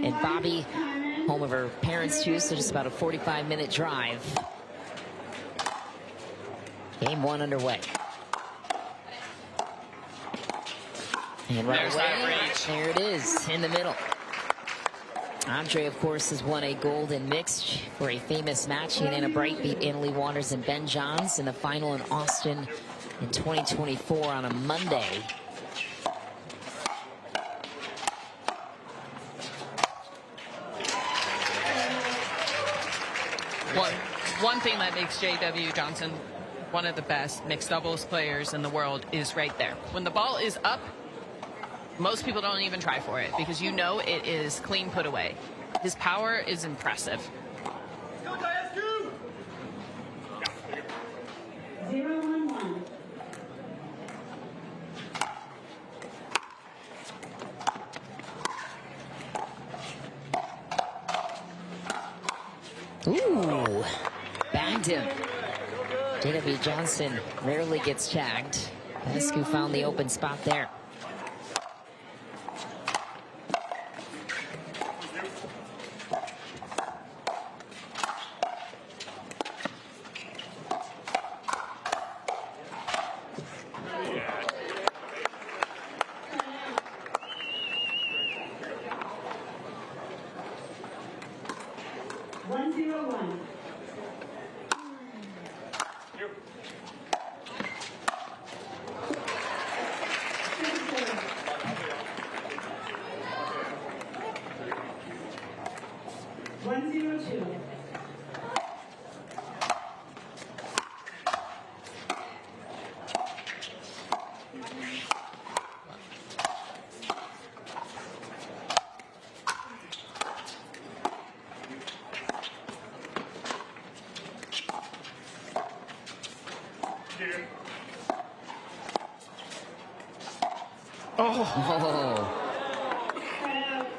and Bobby, home of her parents too, so just about a 45-minute drive. Game one underway. And right away, there it is in the middle. Andre, of course, has won a gold in mixed for a famous match. He and Anna Bright beat Annalie Waters and Ben Johns in the final in Austin in 2024 on a Monday. One thing that makes J.W. Johnson one of the best mixed doubles players in the world is right there. When the ball is up, most people don't even try for it because you know it is clean put away. His power is impressive. Go Daescu! 0-1-1. Ooh, bagged him. J.W. Johnson rarely gets tagged. Daescu found the open spot there.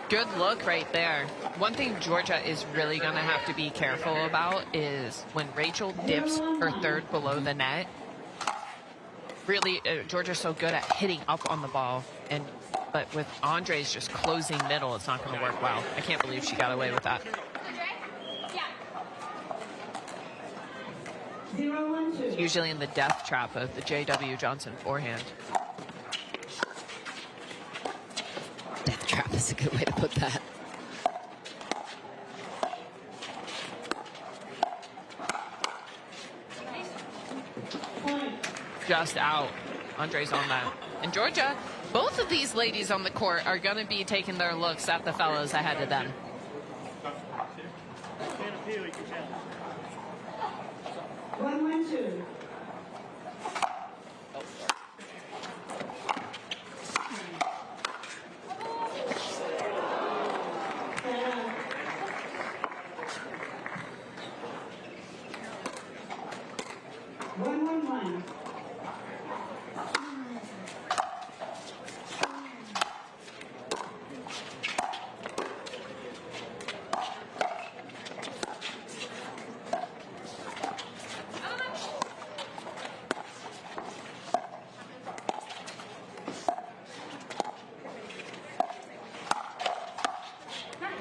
Good look right there. One thing Georgia is really going to have to be careful about is when Rachel dips her third below the net. Really, Georgia's so good at hitting up on the ball, but with Andre's just closing middle, it's not going to work well. I can't believe she got away with that. It's usually in the death trap of the J.W. Johnson forehand. Death trap is a good way to put that. Just out. Andre's on that. And Georgia, both of these ladies on the court are going to be taking their looks at the fellows ahead of them. 1-1-2.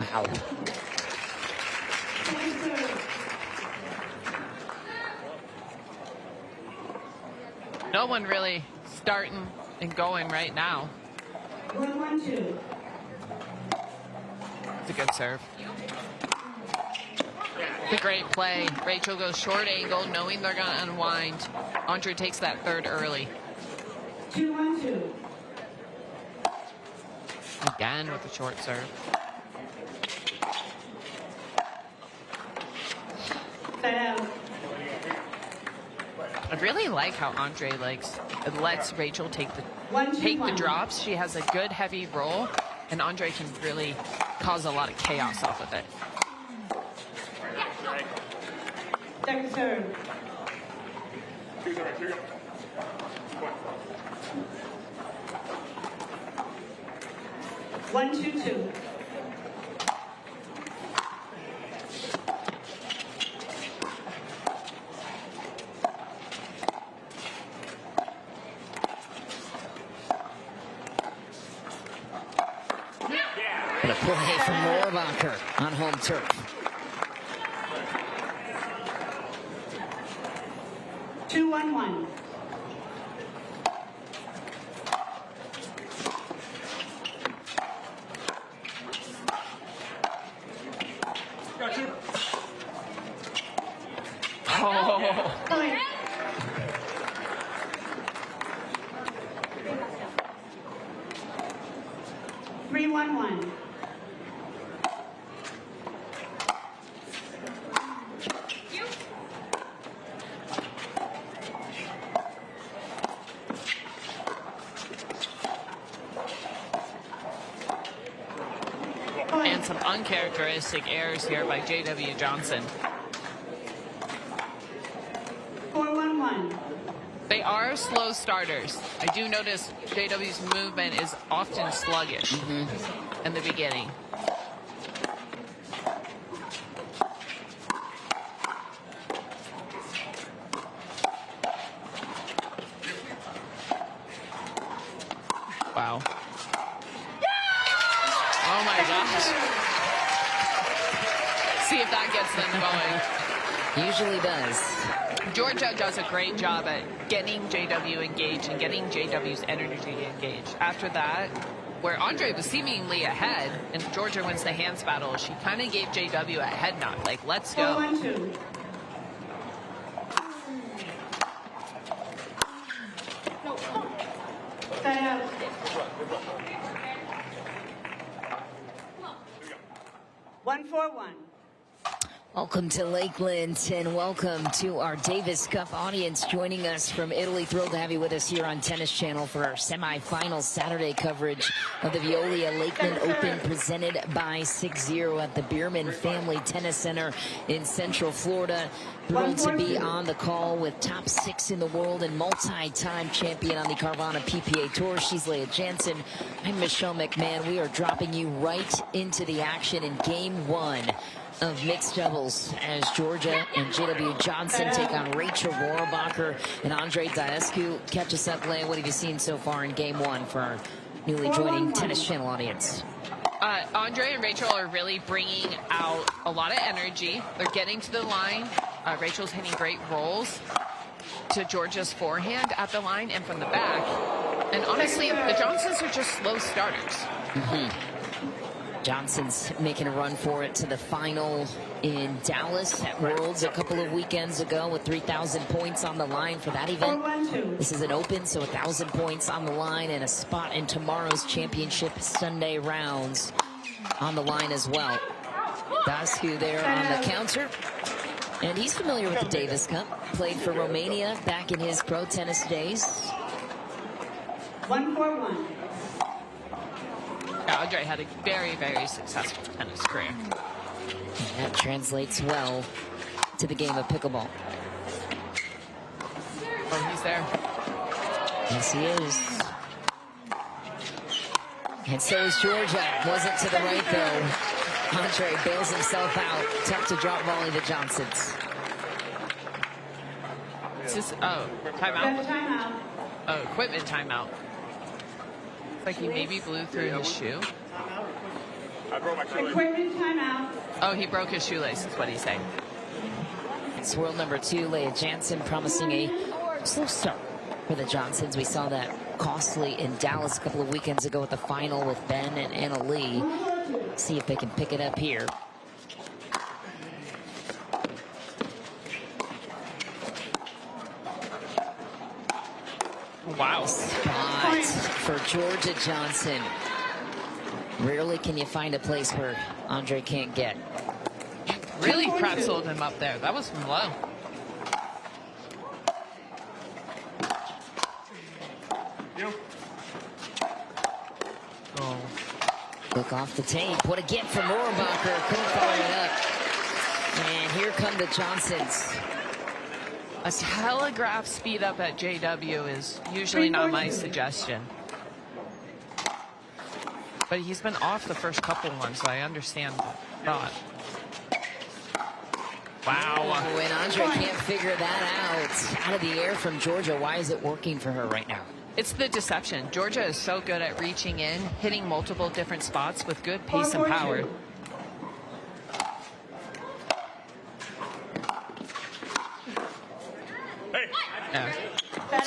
Wow. No one really starting and going right now. 1-1-2. It's a good serve. It's a great play. Rachel goes short angle, knowing they're going to unwind. Andre takes that third early. 2-1-2. Again with a short serve. I really like how Andre lets Rachel take the drops. She has a good heavy roll, and Andre can really cause a lot of chaos off of it. Second serve. 1-2-2. Gonna play for more. Rohrabacher on home turf. Two, 1-1. Got you. Oh. Point. Three, 1-1. And some uncharacteristic errors here by J.W. Johnson. 4-1-1. They are slow starters. I do notice JW's movement is often sluggish in the beginning. Wow. Oh my gosh. See if that gets them going. Usually does. Georgia does a great job at getting JW engaged and getting JW's energy engaged. After that, where Andre was seemingly ahead and Georgia wins the hands battle, she kind of gave JW a head nod, like, let's go. 4-1-2. Side out. One, 4-1. Welcome to Lakeland and welcome to our Davis Cup audience joining us from Italy. Thrilled to have you with us here on Tennis Channel for our semifinal Saturday coverage of the Veolia Lakeland Open presented by 6-0 at the Bierman Family Tennis Center in Central Florida. Thrilled to be on the call with top 6 in the world and multi-time champion on the Carvana PPA Tour. She's Leah Jansen. I'm Michelle McMahon. We are dropping you right into the action in Game 1 of mixed doubles as Georgia and J.W. Johnson take on Rachel Rohrabacher and Andre Daescu. Catch us up, Leah. What have you seen so far in Game 1 for our newly joining Tennis Channel audience? Andre and Rachel are really bringing out a lot of energy. They're getting to the line. Rachel's hitting great rolls to Georgia's forehand at the line and from the back. And honestly, the Johnsons are just slow starters. Johnson's making a run for it to the final in Dallas at Worlds a couple of weekends ago with 3,000 points on the line for that event. 4-1-2. This is an open, so 1,000 points on the line and a spot in tomorrow's championship Sunday rounds on the line as well. Daescu there on the counter. And he's familiar with the Davis Cup. Played for Romania back in his pro tennis days. 1-4-1. Andre had a very, very successful tennis career. And that translates well to the game of pickleball. Oh, he's there. Yes, he is. And so is Georgia. Wasn't to the right, though. Andre bails himself out. Tough to drop volley to Johnson's. Is this, oh, timeout? That's a timeout. Oh, equipment timeout. Looks like he maybe blew through his shoe. I broke my shoelace. Equipment timeout. Oh, he broke his shoelace, is what he's saying. It's world number 2, Leah Jansen, promising a slow start for the Johnsons. We saw that costly in Dallas a couple of weekends ago at the final with Ben and Anna Lee. See if they can pick it up here. Wow. Spot for Georgia Johnson. Rarely can you find a place where Andre can't get. Really pretzeled him up there. That was from low. Oh. Look off the tape. What a get from Rohrabacher. Couldn't follow it up. And here come the Johnsons. A telegraph speed up at JW is usually not my suggestion. But he's been off the first couple ones, so I understand the thought. Wow. Oh, and Andre can't figure that out of the air from Georgia. Why is it working for her right now? It's the deception. Georgia is so good at reaching in, hitting multiple different spots with good pace and power.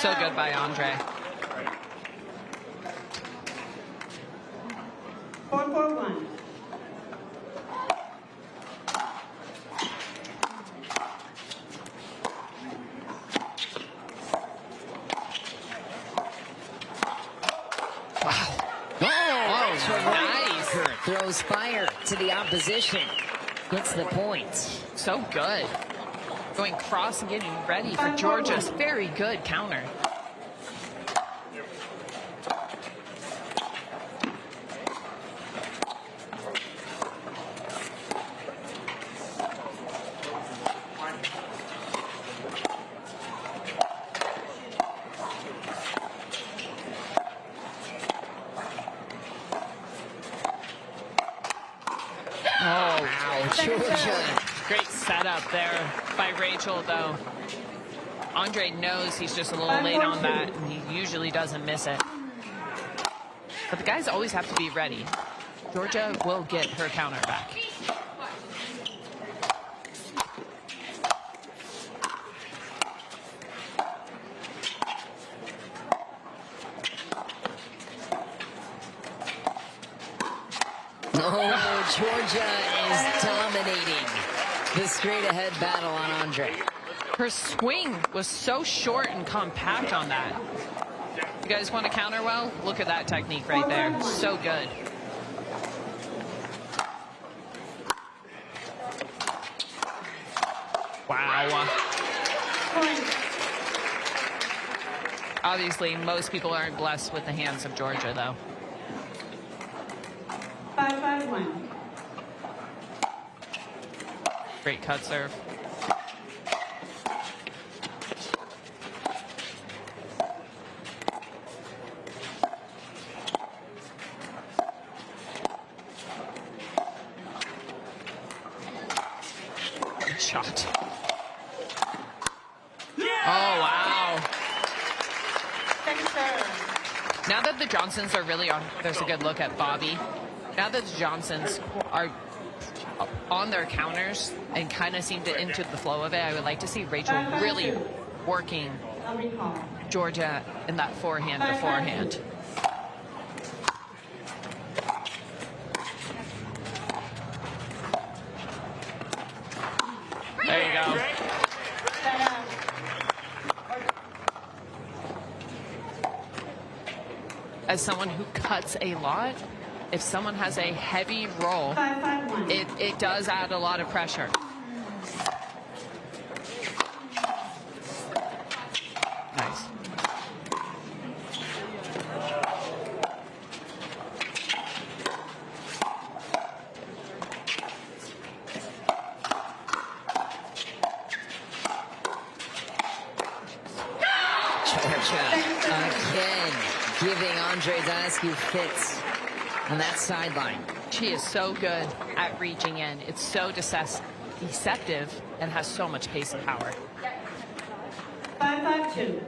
So good by Andre. 4-4-1. Nice. Throws fire to the opposition. Gets the point. So good. Going cross and getting ready for Georgia's very good counter. Great setup there by Rachel, though. Andre knows he's just a little late on that, and he usually doesn't miss it. But the guys always have to be ready. Georgia will get her counter back. Oh, Georgia is dominating the straight-ahead battle on Andre. Her swing was so short and compact on that. You guys want to counter well? Look at that technique right there. So good. Wow. Obviously, most people aren't blessed with the hands of Georgia, though. 5-5-1. Great cut serve. Good shot. Oh, wow. Now that the Johnsons are really on, there's a good look at Bobby. Now that the Johnsons are on their counters and kind of seem to into the flow of it, I would like to see Rachel really working Georgia in that forehand to forehand. There you go. As someone who cuts a lot, if someone has a heavy roll, it does add a lot of pressure. Nice. Georgia again giving Andre Daescu fits on that sideline. She is so good at reaching in. It's so deceptive and has so much pace and power. 5-5-2.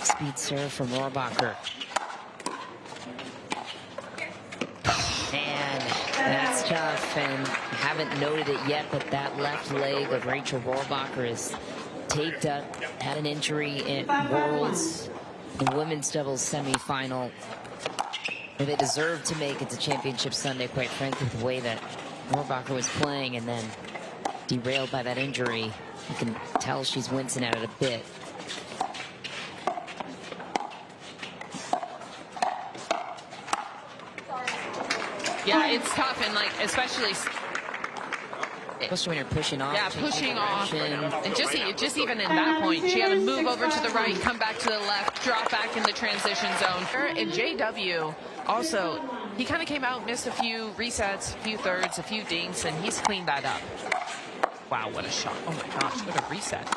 Speed serve from Rohrabacher. And that's tough, and haven't noted it yet, but that left leg of Rachel Rohrabacher is taped up. Had an injury in Worlds, the women's doubles semifinal. And they deserved to make it to Championship Sunday, quite frankly, the way that Rohrabacher was playing, and then derailed by that injury. You can tell she's wincing at it a bit. Yeah, it's tough, and like especially when you're pushing off. Yeah, pushing off, and just even in that point, she had to move over to the right, come back to the left, drop back in the transition zone. And JW also, he kind of came out, missed a few resets, a few thirds, a few dinks, and he's cleaned that up. Wow, what a shot! Oh my gosh, what a reset!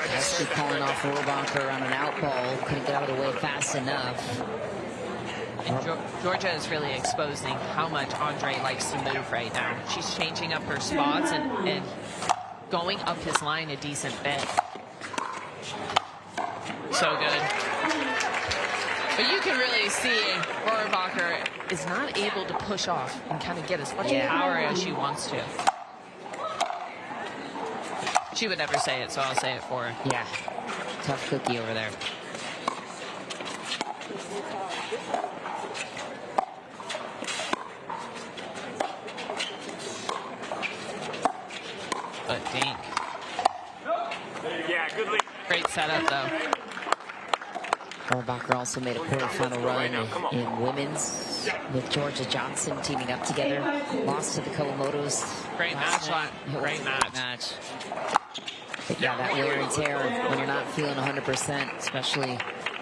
Daescu calling off Rohrabacher on an out ball. Couldn't get out of the way fast enough. And Georgia is really exposing how much Andre likes to move right now. She's changing up her spots and going up his line a decent bit. So good. But you can really see Rohrabacher is not able to push off and kind of get as much power as she wants to. She would never say it, so I'll say it for her. Yeah, tough cookie over there. But dink. Yeah, good lead. Great setup, though. Rohrabacher also made a quarterfinal run in women's with Georgia Johnson teaming up together. Lost to the Kawamotos. Great match. Great match. But yeah, that wear and tear when you're not feeling 100%, especially.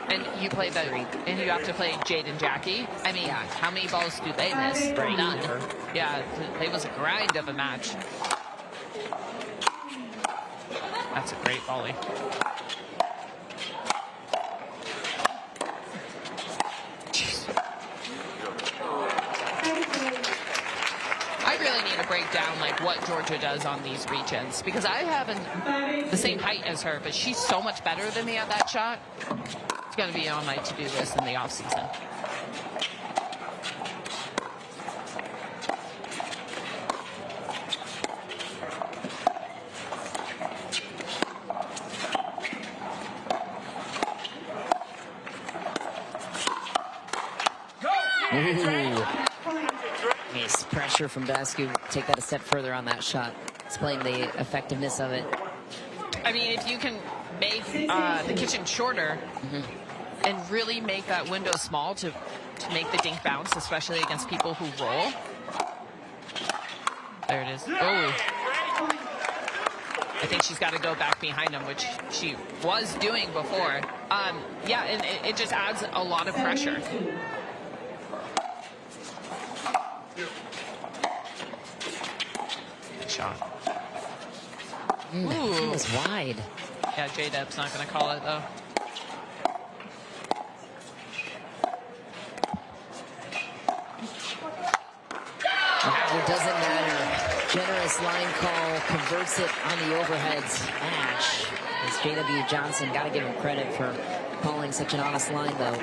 And you play and you have to play Jade and Jackie. I mean, how many balls do they miss? None. Yeah, it was a grind of a match. That's a great volley. I really need to break down like what Georgia does on these reach-ins, because I haven't the same height as her, but she's so much better than me at that shot. It's going to be on my to-do list in the off-season. Nice pressure from Daescu. Take that a step further on that shot. Explain the effectiveness of it. I mean, if you can make the kitchen shorter and really make that window small to make the dink bounce, especially against people who roll. There it is. Oh. I think she's got to go back behind him, which she was doing before. Yeah, and it just adds a lot of pressure. Good shot. Ooh. It was wide. Yeah, J-Dub's not going to call it, though. It doesn't matter. Generous line call, converts it on the overheads. Match. It's JW Johnson. Got to give him credit for calling such an honest line, though.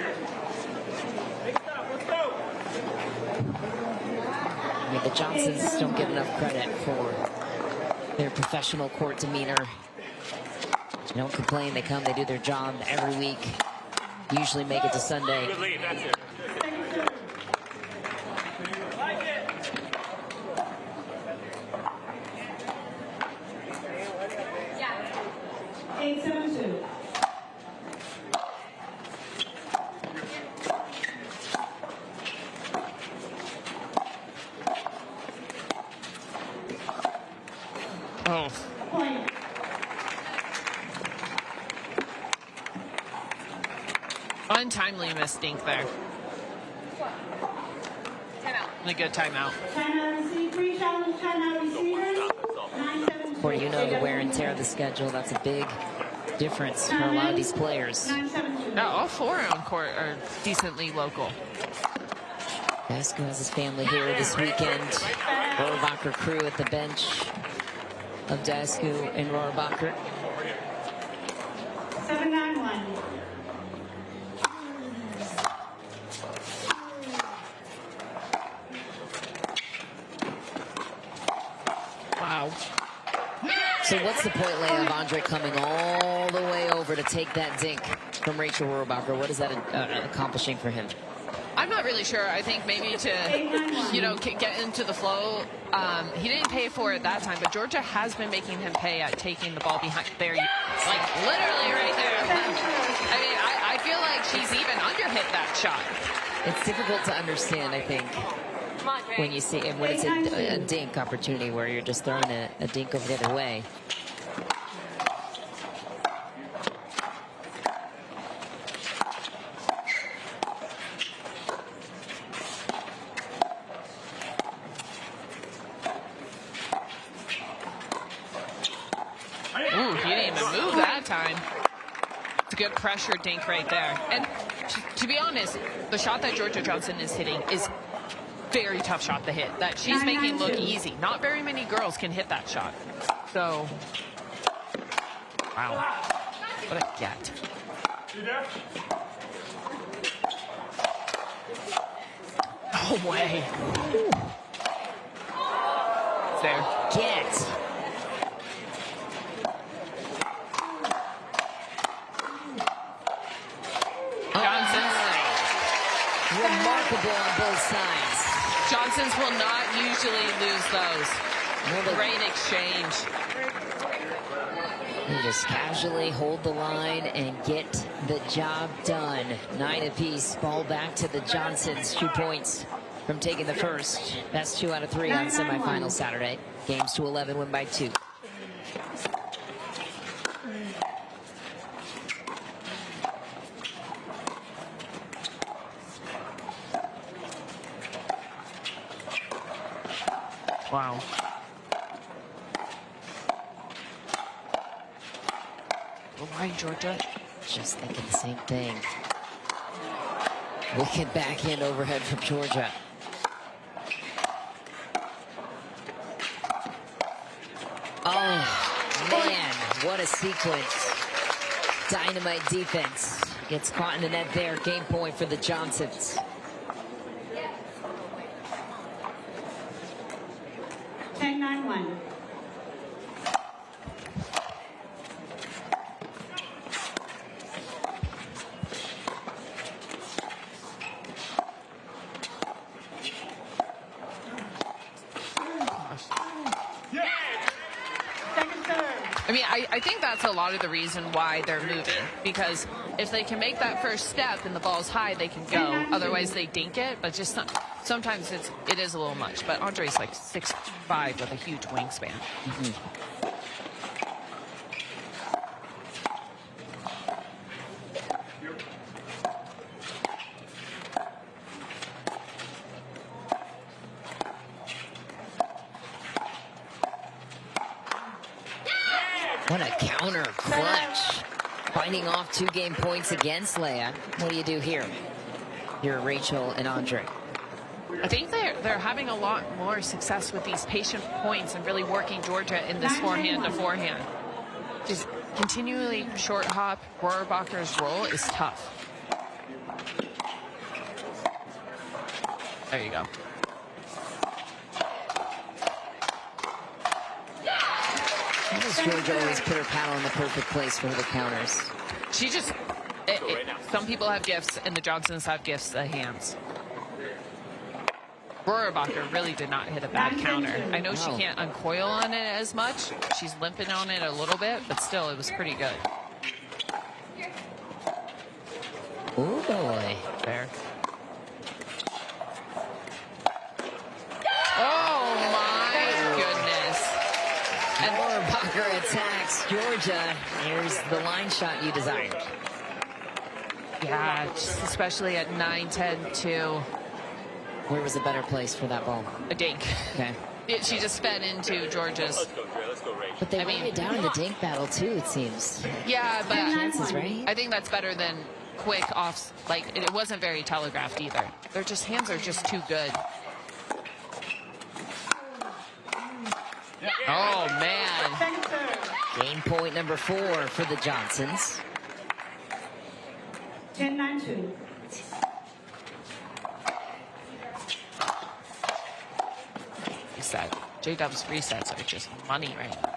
I mean, the Johnsons don't get enough credit for their professional court demeanor. They don't complain. They come, they do their job every week. Usually make it to Sunday. Good lead, that's it. 8-7-2. Oh. Point. Untimely missed dink there. And a good timeout. Timeout receiver. Free shot, timeout receiver. 9-7-2. Or you know the wear and tear of the schedule. That's a big difference for a lot of these players. 9-7-2. Now, all four on court are decently local. Daescu has his family here this weekend. Rohrabacher crew at the bench of Daescu and Rohrabacher. 7-9-1. Wow. So what's the point, Leah, of Andre coming all the way over to take that dink from Rachel Rohrabacher? What is that accomplishing for him? I'm not really sure. I think maybe to, you know, get into the flow. He didn't pay for it that time, but Georgia has been making him pay at taking the ball behind there. Like, literally right there. I mean, I feel like she's even underhit that shot. It's difficult to understand, I think, when you see when it's a dink opportunity where you're just throwing a dink over the other way. Ooh, he didn't even move that time. It's a good pressure dink right there. And to be honest, the shot that Georgia Johnson is hitting is very tough shot to hit. That she's making look easy. Not very many girls can hit that shot. So, wow. What a get. No way. There. Get. Johnson's. Remarkable on both sides. Johnson's will not usually lose those. Another- Great exchange. They just casually hold the line and get the job done. 9 apiece. Ball back to the Johnsons. 2 points from taking the first. Best 2 out of 3 on semifinal Saturday. Games to 11, win by 2. Wow. Why, Georgia? Just thinking the same thing. Wicked backhand overhead from Georgia. Oh, man, what a sequence. Dynamite defense. Gets caught in the net there. Game point for the Johnsons. 10-9-1. I mean, I think that's a lot of the reason why they're moving, because if they can make that first step and the ball's high, they can go. Otherwise, they dink it. But just sometimes it is a little much. But Andre's like 6'5" with a huge wingspan. What a counter clutch. Finding off 2 game points against Leia. What do you do here? You're Rachel and Andre. I think they're having a lot more success with these patient points and really working Georgia in this forehand to forehand. Just continually short hop. Rohrabacher's roll is tough. There you go. How does Georgia always put her paddle in the perfect place for the counters? She just, some people have gifts and the Johnsons have gifts of hands. Rohrabacher really did not hit a bad counter. I know she can't uncoil on it as much. She's limping on it a little bit, but still, it was pretty good. Oh boy. There. Oh my goodness. And Rohrabacher attacks Georgia. Here's the line shot you desired. Yeah, just especially at 9-10-2. Where was a better place for that ball? A dink. Okay. She just fed into Georgia's. But they ran it down in the dink battle too, it seems. Yeah, but Chances, right? I think that's better than quick offs. Like, it wasn't very telegraphed either. Their hands are just too good. Oh, man. Game point number 4 for the Johnsons. 10-9-2. Reset. J-Dub's resets are just money right now.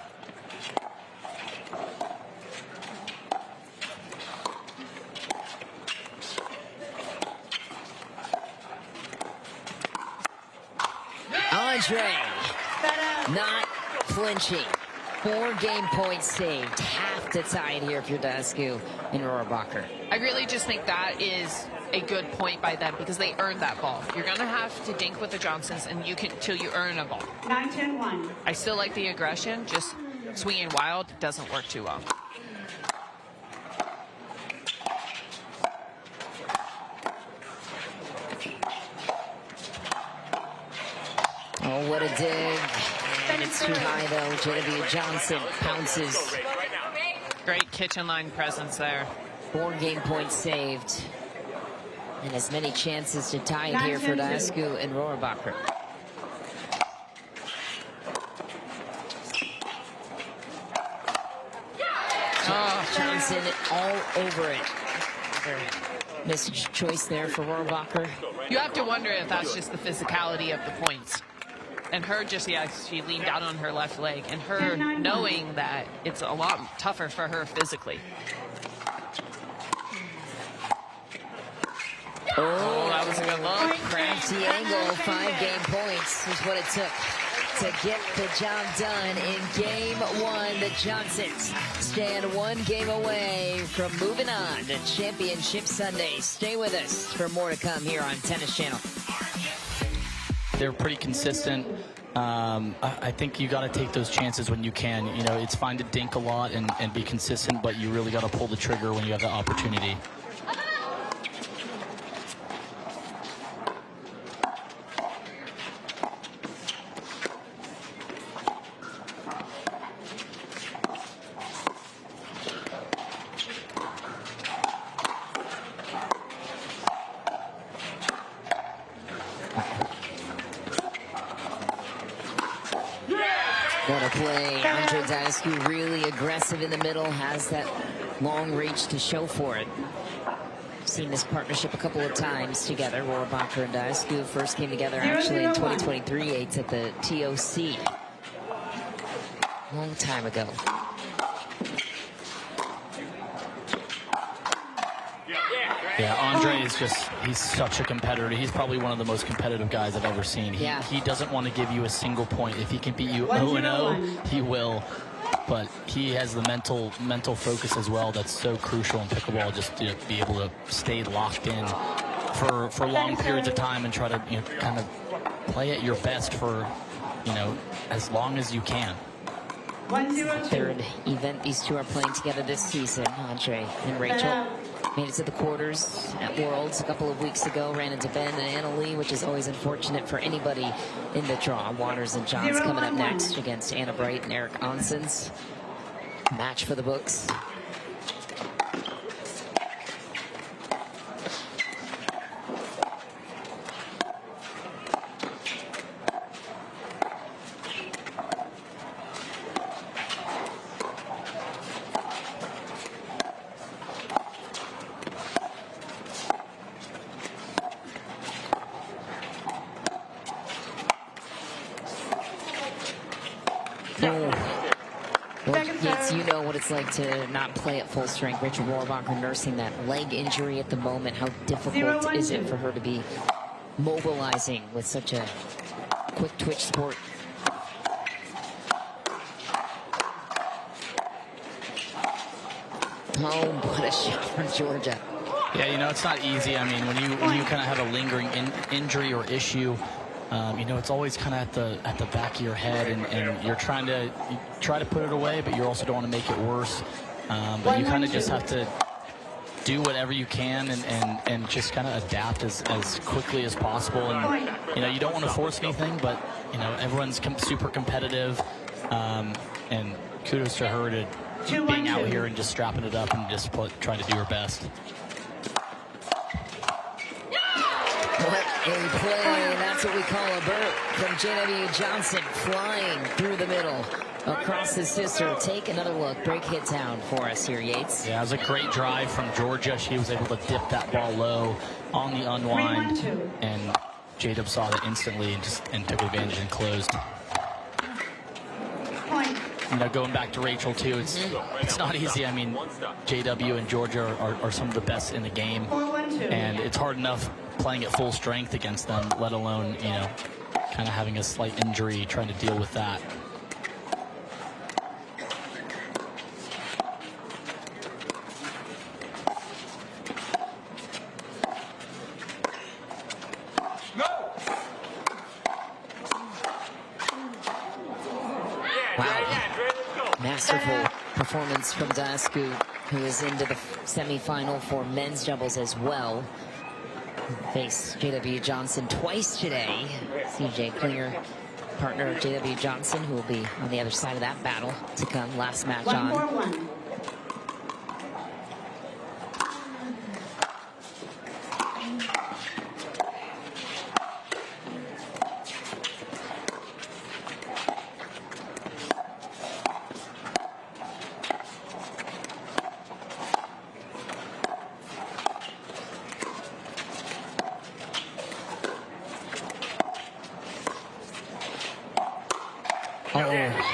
Andre not flinching. 4 game points saved. Have to tie it here if you're Daescu and Rohrabacher. I really just think that is a good point by them because they earned that ball. You're going to have to dink with the Johnsons and you can till you earn a ball. 9-10-1. I still like the aggression, just swinging wild doesn't work too well. Oh, what a dig. And it's too high, though. Genevieve Johnson pounces. Great kitchen line presence there. 4 game points saved. And as many chances to tie it here for Daescu and Rohrabacher. Johnson all over it. Missed choice there for Rohrabacher. You have to wonder if that's just the physicality of the points. And her just, she leaned out on her left leg. And her knowing that it's a lot tougher for her physically. Oh, that was a good look. Crafty angle, 5 game points is what it took to get the job done in game 1. The Johnsons stand 1 game away from moving on to Championship Sunday. Stay with us for more to come here on Tennis Channel. They're pretty consistent. I think you got to take those chances when you can. You know, it's fine to dink a lot and be consistent, but you really got to pull the trigger when you have the opportunity. What a play. Daescu really aggressive in the middle, has that long reach to show for it. Seen this partnership a couple of times together. Rohrabacher and Daescu first came together actually in 2023 8s at the TOC. Long time ago. Yeah, Andre is he's such a competitor. He's probably one of the most competitive guys I've ever seen. He doesn't want to give you a single point. If he can beat you 0-0, he will. But he has the mental focus as well that's so crucial in pickleball, just to be able to stay locked in for long periods of time and try to kind of play at your best for as long as you can. Third event these two are playing together this season. Andre and Rachel made it to the quarters at Worlds a couple of weeks ago. Ran into Ben and Anna Lee, which is always unfortunate for anybody in the draw. Waters and Johns coming up next against Anna Bright and Eric Onsens. Match for the books. Yes, you know what it's like to not play at full strength. Rachel Rohrabacher nursing that leg injury at the moment. How difficult is it for her to be mobilizing with such a quick twitch sport? Oh, what a shot from Georgia. Yeah, it's not easy. I mean, when you kind of have a lingering injury or issue, it's always kind of at the back of your head, and you try to put it away, but you also don't want to make it worse. But you kind of just have to do whatever you can and just kind of adapt as quickly as possible. And you don't want to force anything, but everyone's super competitive, and kudos to her to being out here and just strapping it up and just trying to do her best. What a play. That's what we call a burp from JW Johnson, flying through the middle across the sister. Take another look. Break hit down for us here, Yates. Yeah, it was a great drive from Georgia. She was able to dip that ball low on the unwind, and J-Dub saw that instantly and took advantage and closed. Going back to Rachel too, it's not easy. I mean, JW and Georgia are some of the best in the game, and it's hard enough playing at full strength against them, let alone kind of having a slight injury, trying to deal with that. Masterful performance from Daescu, who is into the semifinal for men's doubles as well. Faced JW Johnson twice today. CJ Klinger, partner of JW Johnson, who will be on the other side of that battle to come. Last match on.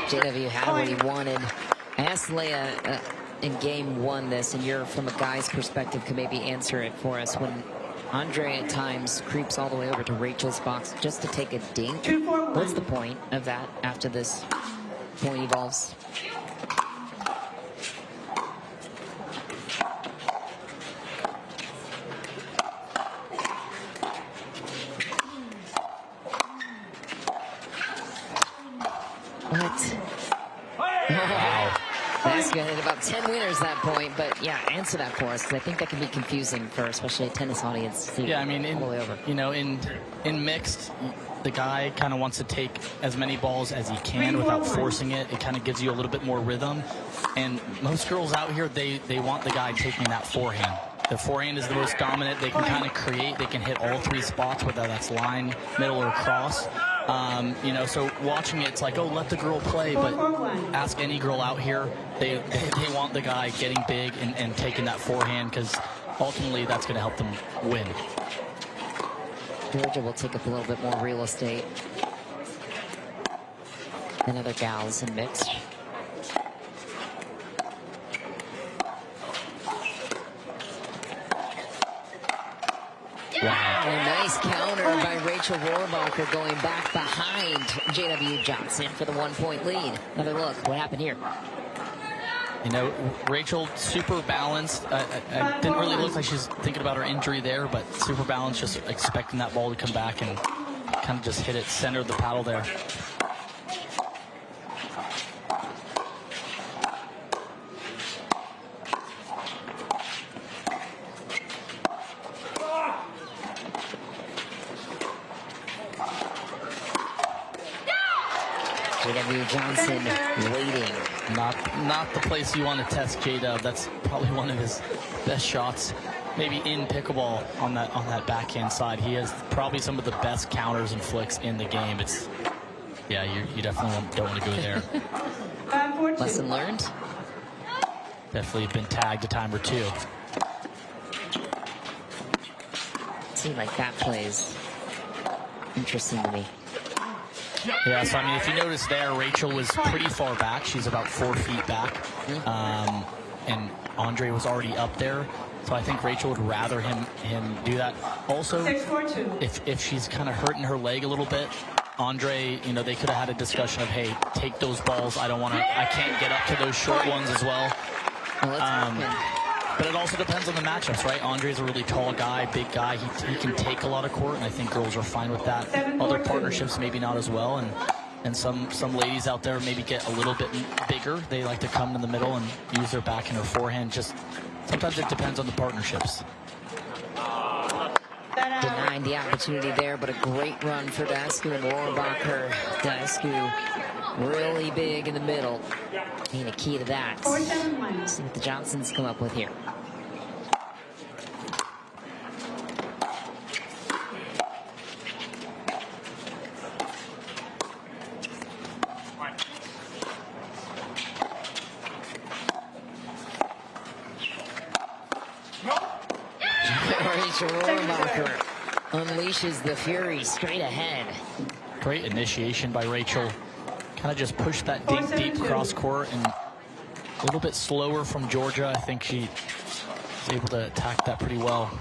JW had what he wanted. I asked Leah in game one this, and you're from a guy's perspective can maybe answer it for us. When Andre at times creeps all the way over to Rachel's box just to take a dink, what's the point of that after this point evolves? What? Wow. Daescu hit about 10 winners that point, but yeah, answer that for us, because I think that can be confusing for especially a tennis audience. Yeah, I mean, all the way over. You know, in mixed, the guy kind of wants to take as many balls as he can without forcing it. It kind of gives you a little bit more rhythm. And most girls out here, they want the guy taking that forehand. The forehand is the most dominant. They can kind of create. They can hit all three spots, whether that's line, middle, or cross. You know, so watching it, it's like, oh, let the girl play. But ask any girl out here, they want the guy getting big and taking that forehand, because ultimately that's going to help them win. Georgia will take up a little bit more real estate than other gals in mixed. Wow, a nice counter by Rachel Rohrabacher going back behind JW Johnson for the 1-point lead. Another look, what happened here? You know, Rachel, super balanced. Didn't really look like she's thinking about her injury there, but super balanced, just expecting that ball to come back and kind of just hit it center of the paddle there. JW Johnson waiting. Not the place you want to test J-Dub. That's probably one of his best shots, maybe in pickleball on that backhand side. He has probably some of the best counters and flicks in the game. It's, yeah, you definitely don't want to go there. Lesson learned. Definitely been tagged a time or two. Seemed like that plays interesting to me. Yeah, so I mean, if you notice there, Rachel was pretty far back. She's about 4 feet back. And Andre was already up there. So I think Rachel would rather him do that. Also, if she's kind of hurting her leg a little bit, Andre, you know, they could have had a discussion of, hey, take those balls. I can't get up to those short ones as well. But it also depends on the matchups, right? Andre's a really tall guy, big guy. He can take a lot of court, and I think girls are fine with that. Other partnerships maybe not as well, and some ladies out there maybe get a little bit bigger. They like to come in the middle and use their backhand or forehand. Just sometimes it depends on the partnerships. Denied the opportunity there, but a great run for Daescu and Rohrabacher. Daescu really big in the middle. Being a key to that. See what the Johnsons come up with here. Rachel Rohrabacher unleashes the fury straight ahead. Great initiation by Rachel. Kind of just pushed that deep cross court, and a little bit slower from Georgia. I think she was able to attack that pretty well.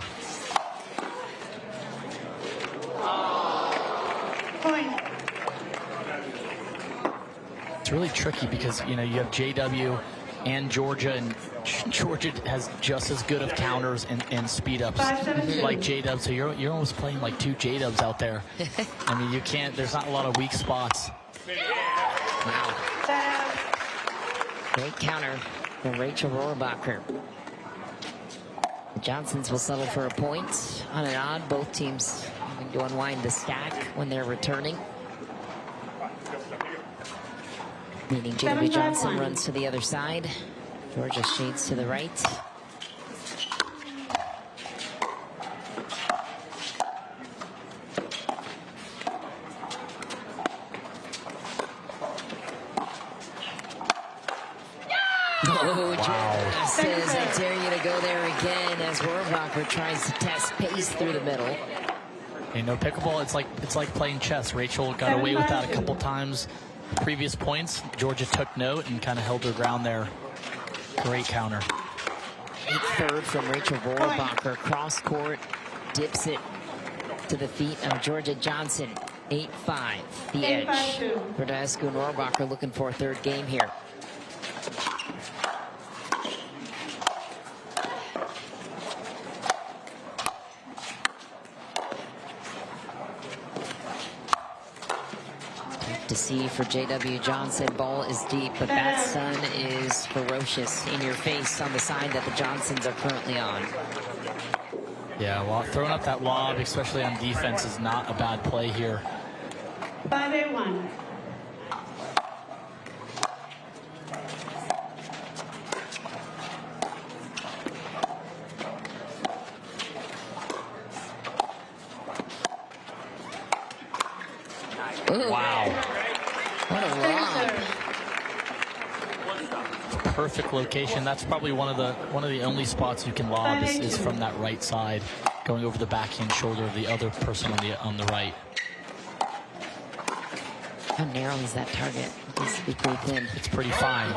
It's really tricky because, you know, you have JW and Georgia, and Georgia has just as good of counters and speed ups like J-Dub. So you're almost playing like two J-Dubs out there. I mean, you can't, there's not a lot of weak spots. Wow. Great counter for Rachel Rohrabacher. The Johnsons will settle for a point on an odd. Both teams having to unwind the stack when they're returning. Meaning JW Johnson runs to the other side. Georgia shades to the right. Oh, Georgia says, I dare you to go there again as Rohrabacher tries to test pace through the middle. You know, pickleball, it's like playing chess. Rachel got away with that a couple times. previous points, Georgia took note and kind of held her ground there. Great counter. 8-3 from Rachel Rohrabacher. Cross court, dips it to the feet of Georgia Johnson. 8-5, the edge for Daescu and Rohrabacher, looking for a third game here. To see for J.W. Johnson. Ball is deep, but that sun is ferocious in your face on the side that the Johnsons are currently on. Yeah, well, throwing up that lob, especially on defense, is not a bad play here. 5-1. Ooh. Wow. What a lob. Perfect location. That's probably one of the only spots you can lob is from that right side, going over the backhand shoulder of the other person on the right. How narrow is that target? It needs to be pretty thin. It's pretty fine.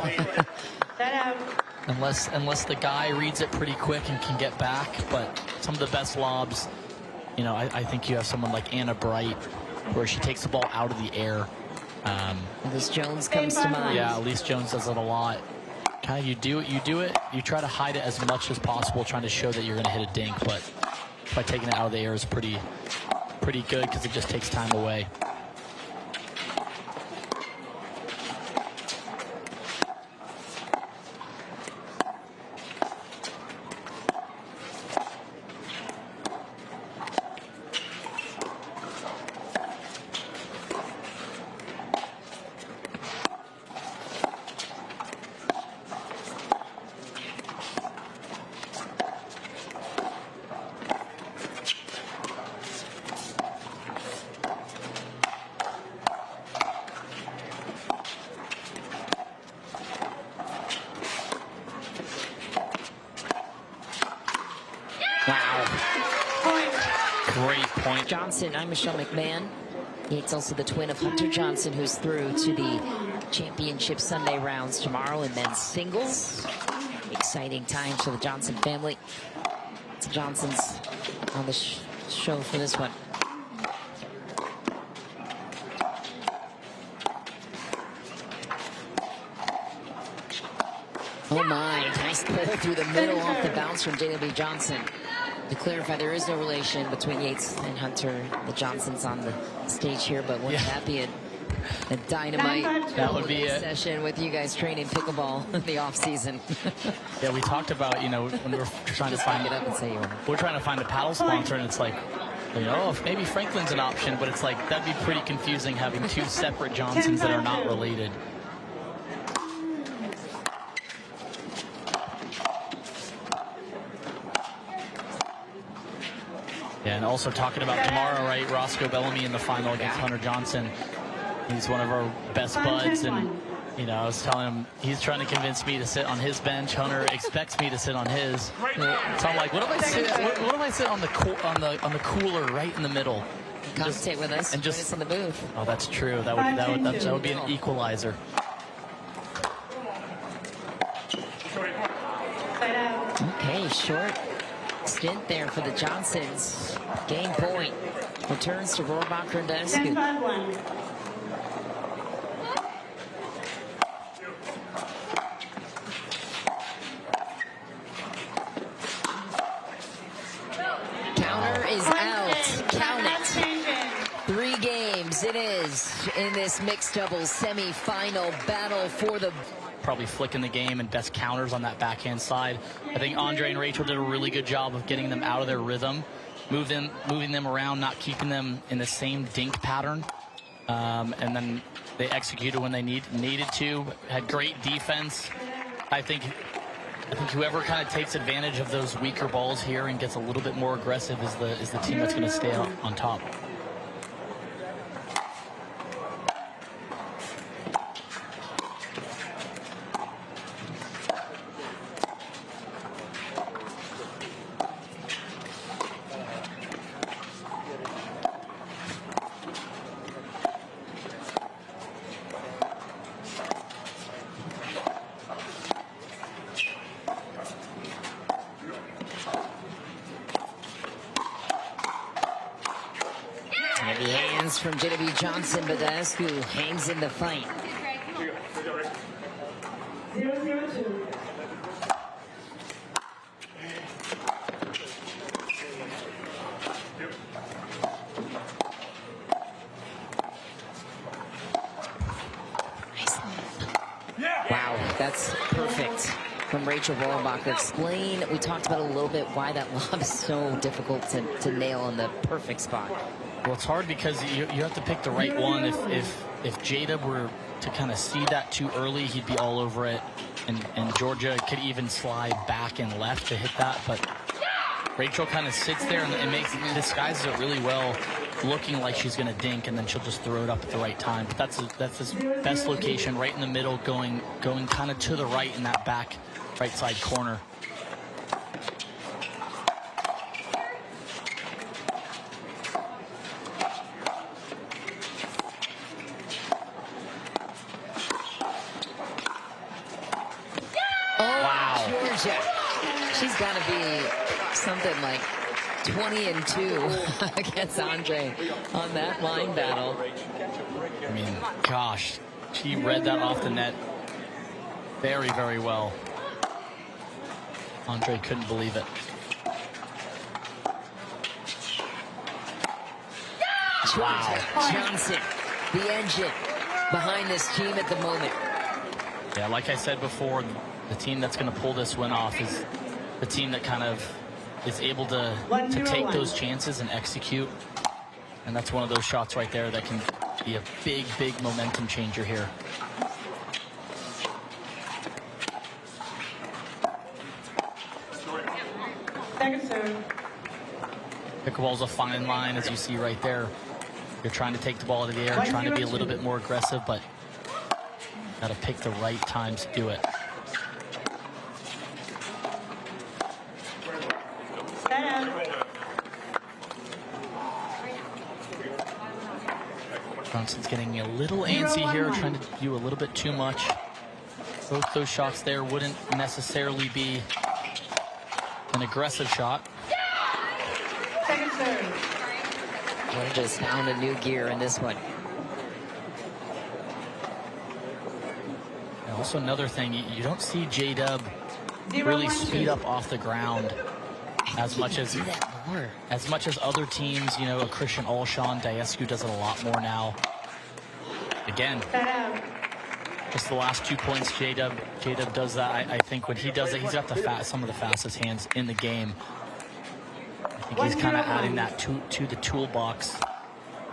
That out. Unless the guy reads it pretty quick and can get back. But some of the best lobs, you know, I think you have someone like Anna Bright, where she takes the ball out of the air. Elise Jones comes to mind. Yeah, Elise Jones does it a lot. Kind of, you do it. You try to hide it as much as possible, trying to show that you're going to hit a dink. But by taking it out of the air is pretty good, because it just takes time away. Great point. Johnson, I'm Michelle McMahon. It's also the twin of Hunter Johnson, who's through to the championship Sunday rounds tomorrow in men's singles. Exciting times for the Johnson family. It's the Johnsons on the show for this one. Oh my, nice pull through the middle off the bounce from J.W. Johnson. To clarify, there is no relation between Yates and Hunter, the Johnsons, on the stage here, but wouldn't that be a dynamite session with you guys training pickleball in the off season? Yeah, we talked about, you know, when we're trying to find it up and say we're trying to find a paddle sponsor, and it's like, you know, maybe Franklin's an option, but it's like that'd be pretty confusing having two separate Johnsons that are not related. Yeah, and also talking about tomorrow, right? Roscoe Bellamy in the final against Hunter Johnson. He's one of our best buds, and you know, I was telling him he's trying to convince me to sit on his bench. Hunter expects me to sit on his. So I'm like, what if I sit on the cooler right in the middle? Commentate with us and just in the booth. Oh, that's true. That would be an equalizer. Okay, short stint there for the Johnsons. Game point. Returns to Rohrabacher and Daescu. 10-1. Counter is out. Count it. 3 games it is in this mixed doubles semi-final battle for the... Probably flicking the game and best counters on that backhand side. I think Andre and Rachel did a really good job of getting them out of their rhythm, moving them around, not keeping them in the same dink pattern. And then they executed when they needed to. Had great defense. I think whoever kind of takes advantage of those weaker balls here and gets a little bit more aggressive is the team that's going to stay on top. from JW Johnson, but Daescu hangs in the fight. 0-0-2. Wow, that's perfect from Rachel Rohrabacher. Explain, we talked about a little bit why that lob is so difficult to nail in the perfect spot. Well, it's hard because you have to pick the right one. If J-Dub were to kind of see that too early, he'd be all over it. And Georgia could even slide back and left to hit that. But Rachel kind of sits there and disguises it really well, looking like she's going to dink, and then she'll just throw it up at the right time. But that's his best location, right in the middle, going kind of to the right in that back right side corner. Georgia, she's got to be something like 20-2 against Andre on that line battle. I mean, gosh, she read that off the net very, very well. Andre couldn't believe it. Wow. Johnson, the engine behind this team at the moment. Yeah, like I said before, the team that's going to pull this win off is the team that kind of is able to take those chances and execute. And that's one of those shots right there that can be a big, big momentum changer here. Pickleball's a fine line, as you see right there. You're trying to take the ball out of the air, trying to be a little bit more aggressive, but got to pick the right times to do it. Johnson's getting a little antsy here, trying to do a little bit too much. Both those shots there wouldn't necessarily be an aggressive shot. We're just found a new gear in this one. And also another thing, you don't see J-Dub really speed up off the ground as much as other teams. You know, a Christian Olshan, Daescu does it a lot more now. Again, just the last 2 points, J-Dub does that. I think when he does it, he's got some of the fastest hands in the game. I think he's kind of adding that to the toolbox,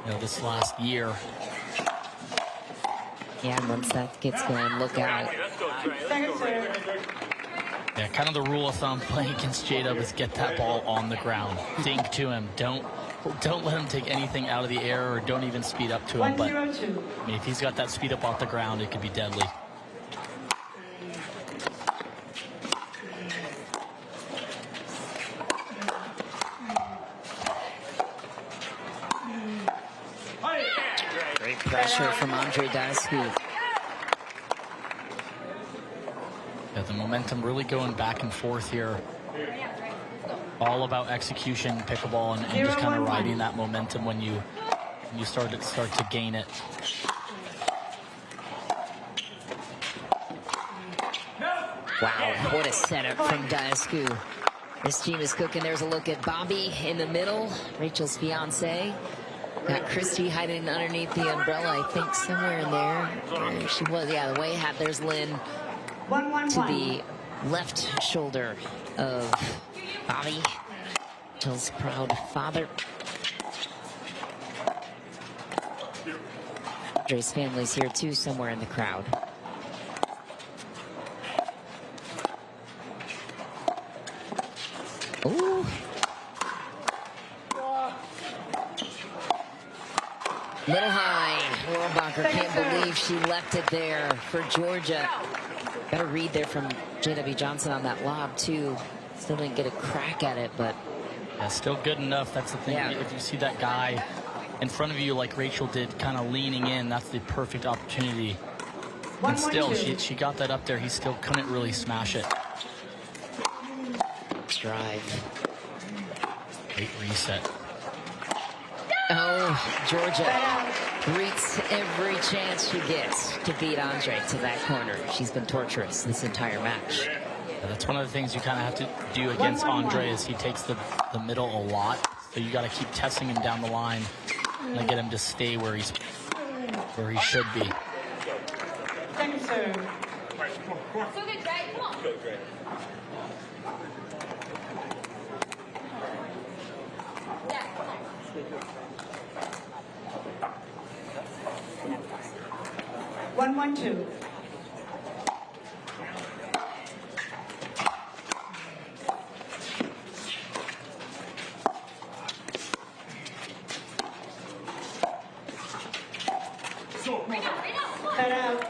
you know, this last year. Yeah, and once that gets going, look out. Yeah, kind of the rule of thumb playing against J-Dub is get that ball on the ground. Dink to him. Don't let him take anything out of the air, or don't even speed up to him. But I mean, if he's got that speed up off the ground, it could be deadly. Great pressure from Andre Daescu. Yeah, the momentum really going back and forth here. All about execution, pickleball, and just kind of riding that momentum when you start to gain it. Wow, what a setup from Daescu. This team is cooking. There's a look at Bobby in the middle, Rachel's fiance. Got Christy hiding underneath the umbrella, I think somewhere in there. There she was, yeah, the way hat. There's Lynn to the left shoulder of Bobby. Jill's proud father. Andre's family's here too, somewhere in the crowd. Ooh. Little high. Rohrabacher can't believe she left it there for Georgia. Got a read there from JW Johnson on that lob too. Still didn't get a crack at it, but yeah, still good enough. That's the thing. Yeah. If you see that guy in front of you like Rachel did, kind of leaning in, that's the perfect opportunity. And still, she got that up there. He still couldn't really smash it. Drive. Great reset. Oh, Georgia greets every chance she gets to beat Andre to that corner. She's been torturous this entire match. Yeah, that's one of the things you kind of have to do against Andre is he takes the middle a lot. So you got to keep testing him down the line and get him to stay where he should be. Second serve. So good, Greg. Come on. Good, great. Yeah, come on. 1-1-2. Right now, right now. Come on. Cut out.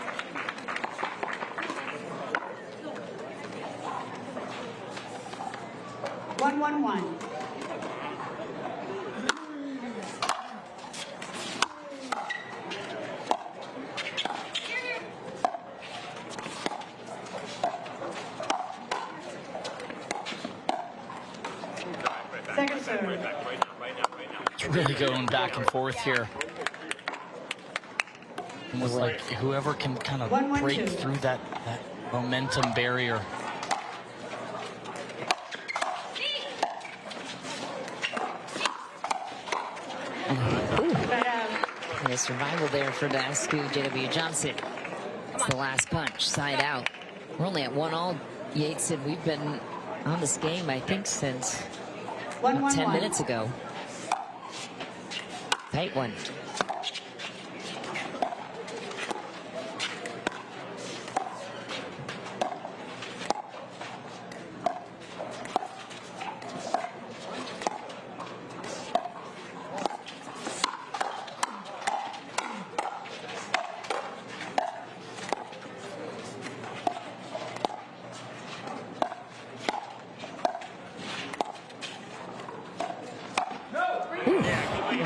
One. Second serve. Right now. It's really going back and forth here. Almost like whoever can kind of 1-1-2. break through that momentum barrier. Cut out. And a survival there for Daescu. JW Johnson. It's the last punch, side out. We're only at 1-all, Yates, and we've been on this game, I think, since about 10 minutes ago. Tight one.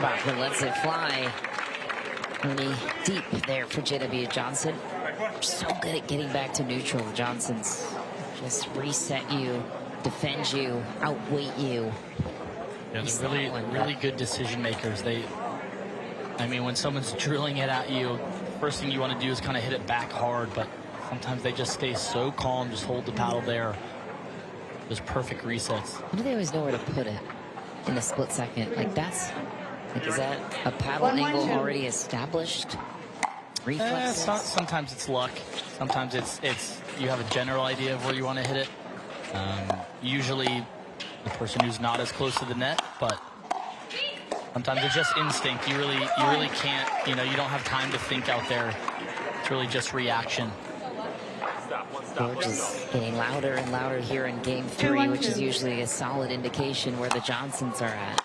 Rohrabacher lets it fly. Really deep there for JW Johnson. So good at getting back to neutral. Johnson's just reset you, defend you, outweight you. Yeah, they're really good decision makers. I mean, when someone's drilling it at you, first thing you want to do is kind of hit it back hard, but sometimes they just stay so calm, just hold the paddle there. Those perfect resets. How do they always know where to put it in a split second? Like that's, like is that a paddle angle already established? Reflexes? Sometimes it's luck. Sometimes it's you have a general idea of where you want to hit it. Usually the person who's not as close to the net, but sometimes it's just instinct. You really can't, you don't have time to think out there. It's really just reaction. George is getting louder and louder here in game 3, which is usually a solid indication where the Johnsons are at.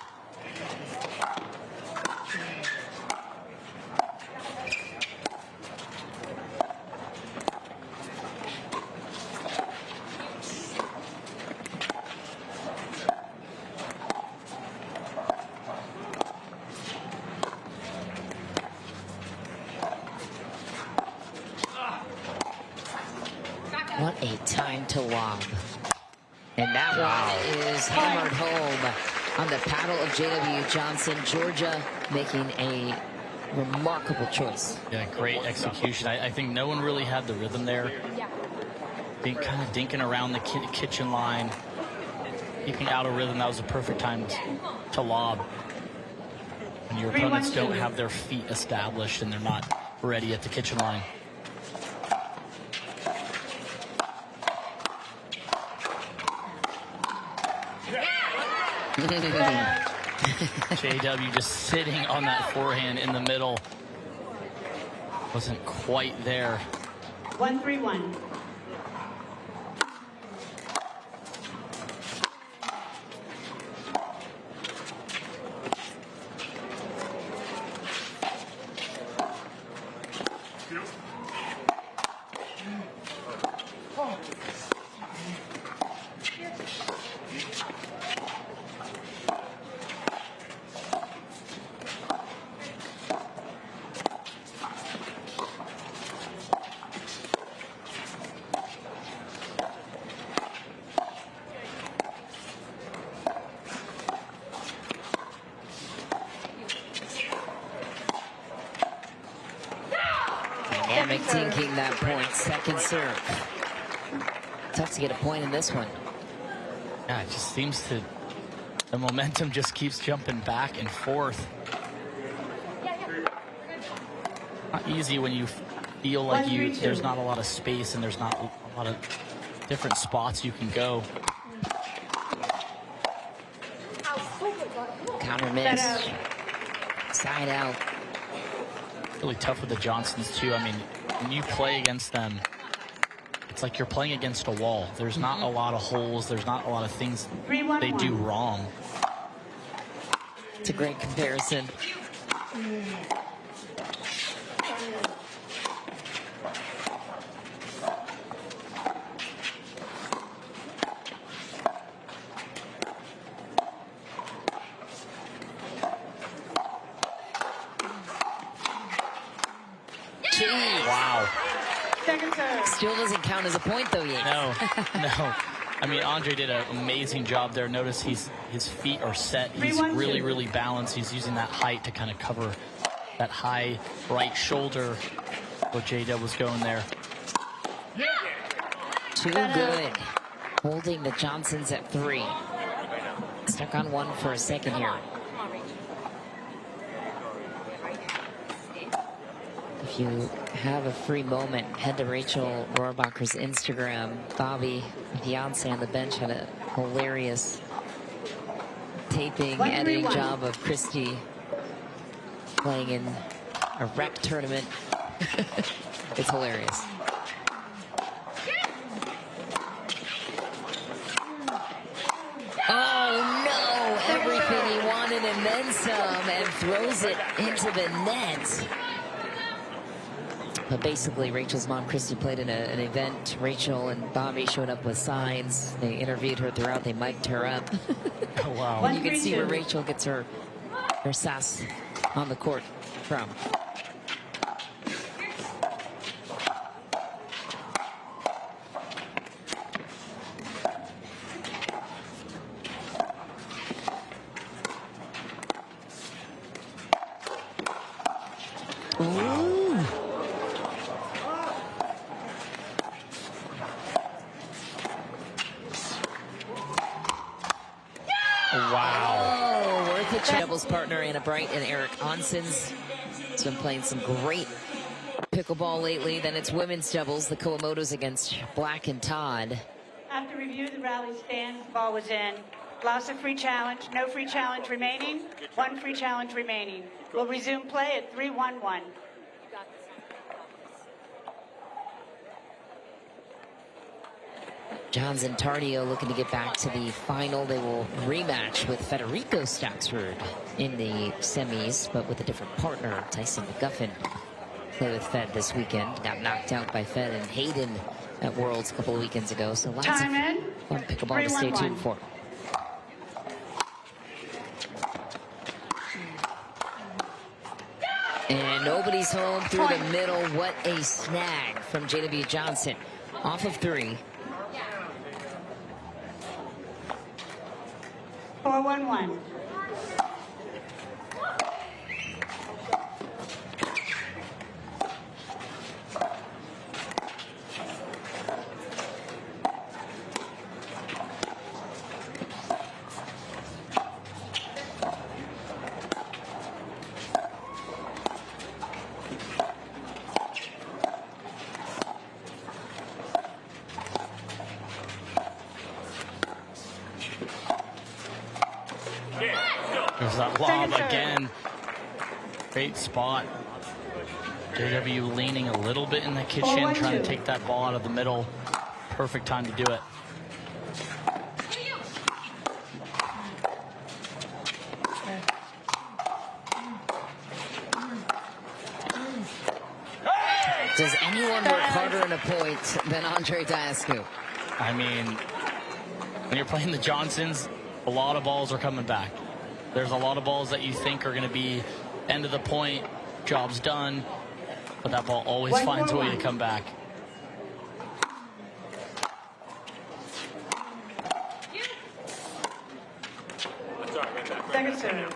What a time to lob. And that one is hammered home on the paddle of JW Johnson. Georgia making a remarkable choice. Yeah, great execution. I think no one really had the rhythm there. Being kind of dinking around the kitchen line, keeping out of rhythm. That was a perfect time to lob. When your opponents don't have their feet established and they're not ready at the kitchen line. JW just sitting on that forehand in the middle. Wasn't quite there. 1-3-1. Dinking that point, second serve. Tough to get a point in this one. Yeah, it just seems to, the momentum just keeps jumping back and forth. Not easy when you feel like there's not a lot of space and there's not a lot of different spots you can go. Counter miss. Side out. Really tough with the Johnsons too. I mean, when you play against them, it's like you're playing against a wall. There's not a lot of holes. There's not a lot of things they do wrong. It's a great comparison. Wow. Still doesn't count as a point, though, yet. No, no. I mean, Andre did an amazing job there. Notice his feet are set. He's really, really balanced. He's using that height to kind of cover that high right shoulder where J-Dub was going there. Too good. Holding the Johnsons at 3. Stuck on 1 for a second here. If you have a free moment, head to Rachel Rohrabacher's Instagram. Bobby, fiance on the bench, had a hilarious taping, editing job of Christy playing in a rec tournament. It's hilarious. Oh no! Everything he wanted and then some, and throws it into the net. But basically, Rachel's mom, Christy, played in an event. Rachel and Bobby showed up with signs. They interviewed her throughout. They mic'd her up. Oh, wow. You can see where Rachel gets her sass on the court from. Doubles partner Anna Bright and Eric Onsens has been playing some great pickleball lately. Then it's women's doubles, the Kawamotos against Black and Todd. After review, the rally stands. Ball was in. Lost a free challenge. No free challenge remaining. 1 free challenge remaining. We'll resume play at 3-1-1. Johns and Tardio looking to get back to the final. They will rematch with Federico Staxford in the semis, but with a different partner, Tyson McGuffin. Play with Fed this weekend. Got knocked out by Fed and Hayden at Worlds a couple of weekends ago. So lots of fun pickleball to stay tuned for. And nobody's home through the middle. What a snag from JW Johnson. Off of 3. 4-1-1. There's that lob again. Great spot. JW leaning a little bit in the kitchen, trying to take that ball out of the middle. Perfect time to do it. Does anyone work harder in a point than Andre Daescu? I mean, when you're playing the Johnsons, a lot of balls are coming back. There's a lot of balls that you think are going to be end of the point, job's done, but that ball always finds a way to come back. Second serve.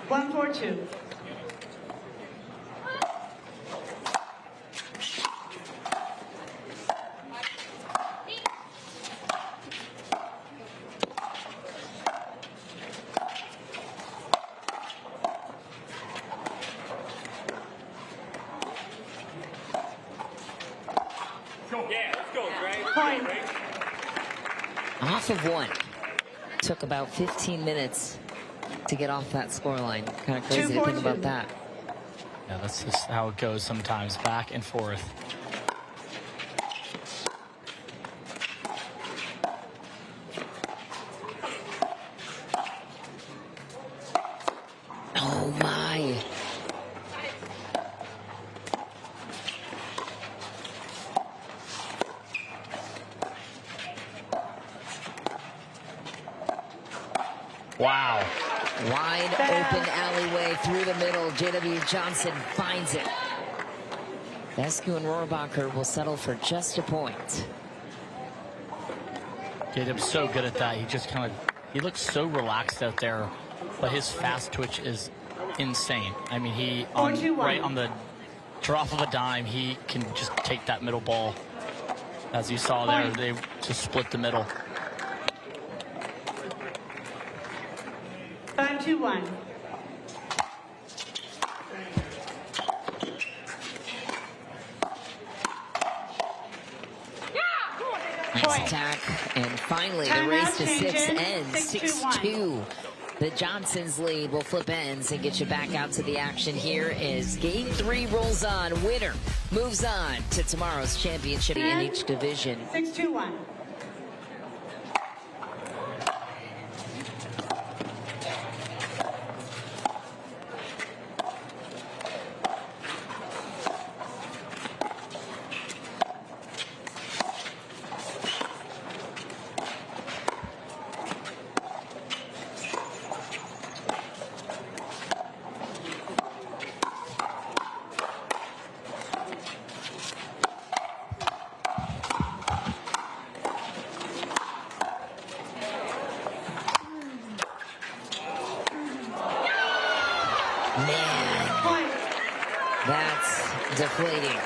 1-4-2. go. Yeah, let's go, Dre. Point. Off of one. Took about 15 minutes to get off that scoreline. Kind of crazy to think about that. Yeah, that's just how it goes sometimes, back and forth. Oh my. Wow. Wide open alleyway through the middle. J.W. Johnson finds it. Daescu and Rohrabacher will settle for just a point. J.W.'s so good at that. He just kind of, he looks so relaxed out there, but his fast twitch is insane. I mean, he, right on the drop of a dime, he can just take that middle ball. As you saw there, they just split the middle. 5-2-1. Nice attack, and finally the race to 6 ends. 6-2. The Johnsons lead will flip ends and get you back out to the action here as Game 3 rolls on. Winner moves on to tomorrow's championship in each division. 6-2-1. Man, that's deflating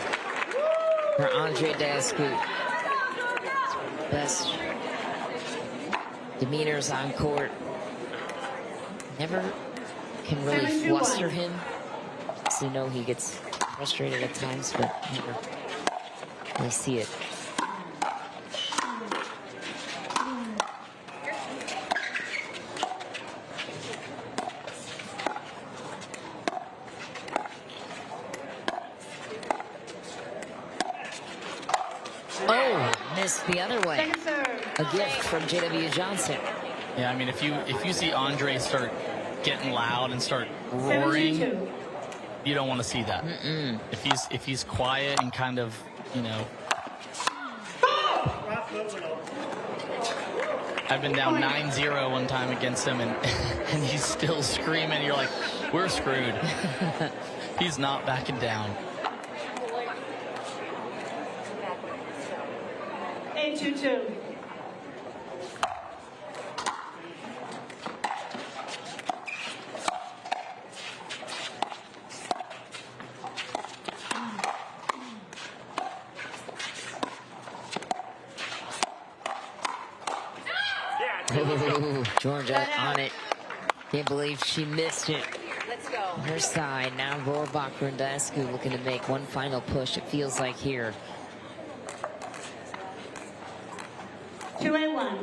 for Andre Daescu. Best demeanors on court. Never can really fluster him. So you know he gets frustrated at times, but never really see it. Oh, missed the other way. A gift from J.W. Johnson. Yeah, I mean, if you see Andre start getting loud and start roaring, you don't want to see that. If he's quiet and kind of, you know. I've been down 9-0 one time against him, and he's still screaming. You're like, we're screwed. He's not backing down. 8-2-2. Ooh, Georgia on it. Can't believe she missed it. Let's go. On her side, now Rohrabacher and Daescu looking to make one final push, it feels like here. 2-1.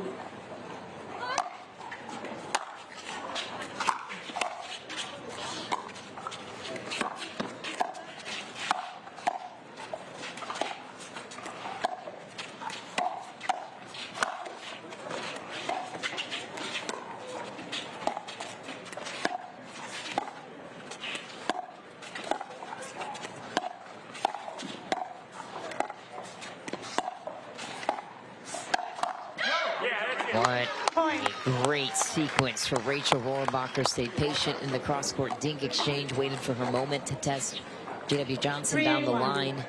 What a great sequence for Rachel Rohrabacher. Stayed patient in the cross-court dink exchange, waited for her moment to test J.W. Johnson down the line.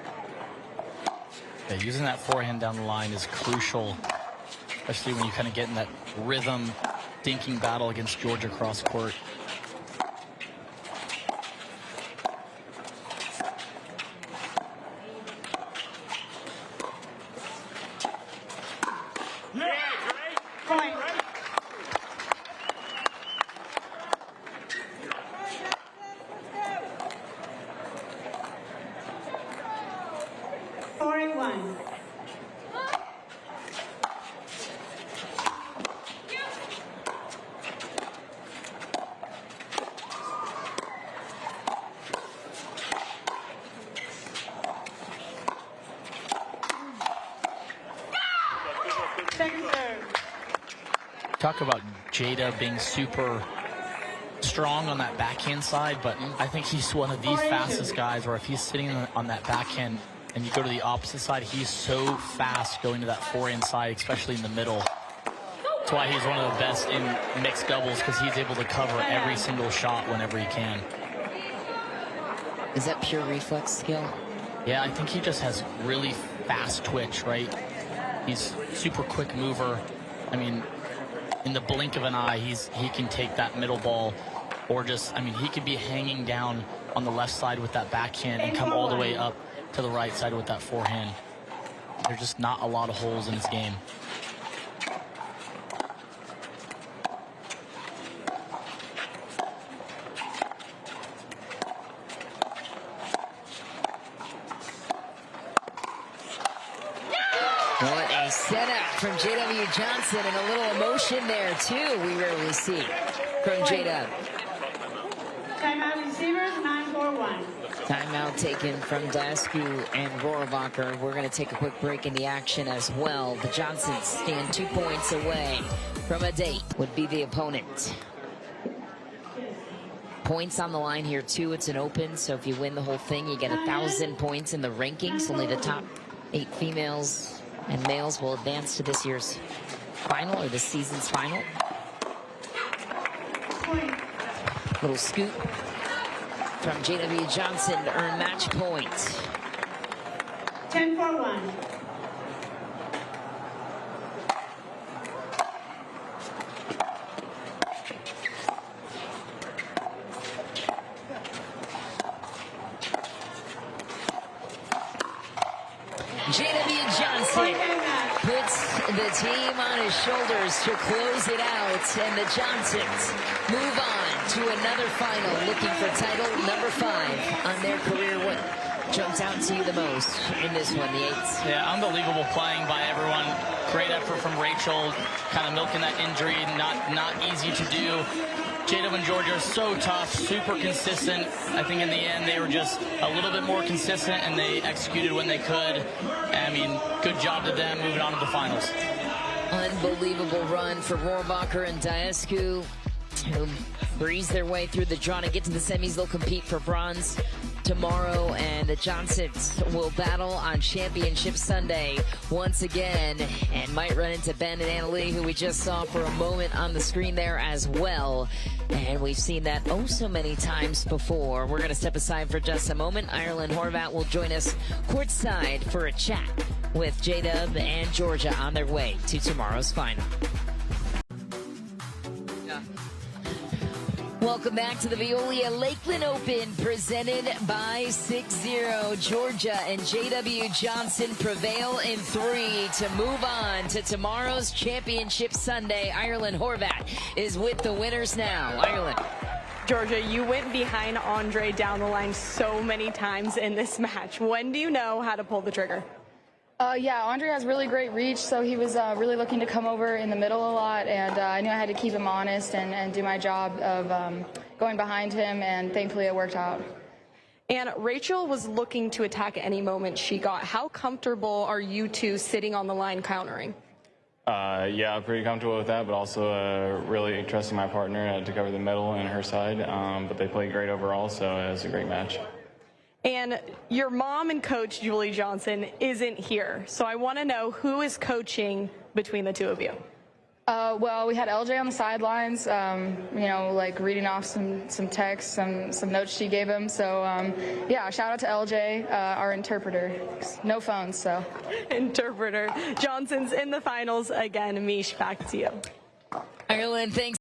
Yeah, using that forehand down the line is crucial, especially when you kind of get in that rhythm dinking battle against Georgia cross-court. Point. 4-1. talk about Jada being super strong on that backhand side, but I think he's one of the fastest guys where if he's sitting on that backhand and you go to the opposite side, he's so fast going to that forehand side, especially in the middle. That's why he's one of the best in mixed doubles, because he's able to cover every single shot whenever he can. Is that pure reflex skill? Yeah, I think he just has really fast twitch, right? He's super quick mover. I mean, in the blink of an eye, he can take that middle ball, or just, I mean, he could be hanging down on the left side with that backhand and come all the way up to the right side with that forehand. There's just not a lot of holes in his game. What a setup from J.W. Johnson, and a little emotion there, too, we rarely see from J.W. Timeout receivers, 9-4-1. Timeout taken from Daescu and Rohrabacher. We're going to take a quick break in the action as well. The Johnsons stand 2 points away from a date, would be the opponent. Points on the line here, too. It's an open, so if you win the whole thing, you get 1,000 points in the rankings. Only the top 8 females and males will advance to this year's final, or this season's final. Little scoop from J.W. Johnson to earn match point. 10-4-1. J.W. Johnson puts the team on his shoulders to close it out, and the Johnsons move on to another final, looking for title number 5 on their career. What jumps out to you the most in this one, the 8th? Yeah, unbelievable playing by everyone. Great effort from Rachel, kind of milking that injury, not easy to do. Jada and Georgia are so tough, super consistent. I think in the end they were just a little bit more consistent, and they executed when they could. I mean, good job to them moving on to the finals. Unbelievable run for Rohrabacher and Daescu, who breeze their way through the draw to get to the semis. They'll compete for bronze tomorrow, and the Johnsons will battle on Championship Sunday once again, and might run into Ben and Annalie, who we just saw for a moment on the screen there as well. And we've seen that oh so many times before. We're going to step aside for just a moment. Ireland Horvat will join us courtside for a chat with J-Dub and Georgia on their way to tomorrow's final. Welcome back to the Veolia Lakeland Open, presented by 6-0. Georgia and J.W. Johnson prevail in 3 to move on to tomorrow's Championship Sunday. Ireland Horvat is with the winners now. Ireland. Georgia, you went behind Andre down the line so many times in this match. When do you know how to pull the trigger? Yeah, Andre has really great reach, so he was really looking to come over in the middle a lot, and I knew I had to keep him honest and do my job of going behind him, and thankfully it worked out. And Rachel was looking to attack any moment she got. How comfortable are you two sitting on the line countering? Yeah, pretty comfortable with that, but also really trusting my partner to cover the middle and her side. But they played great overall, so it was a great match. And your mom and coach, Julie Johnson, isn't here. So I want to know who is coaching between the two of you. Well, we had LJ on the sidelines, you know, like reading off some texts, some notes she gave him. So, yeah, shout out to LJ, our interpreter. No phones, so. Interpreter. Johnson's in the finals again. Mish, back to you. Ireland, thanks.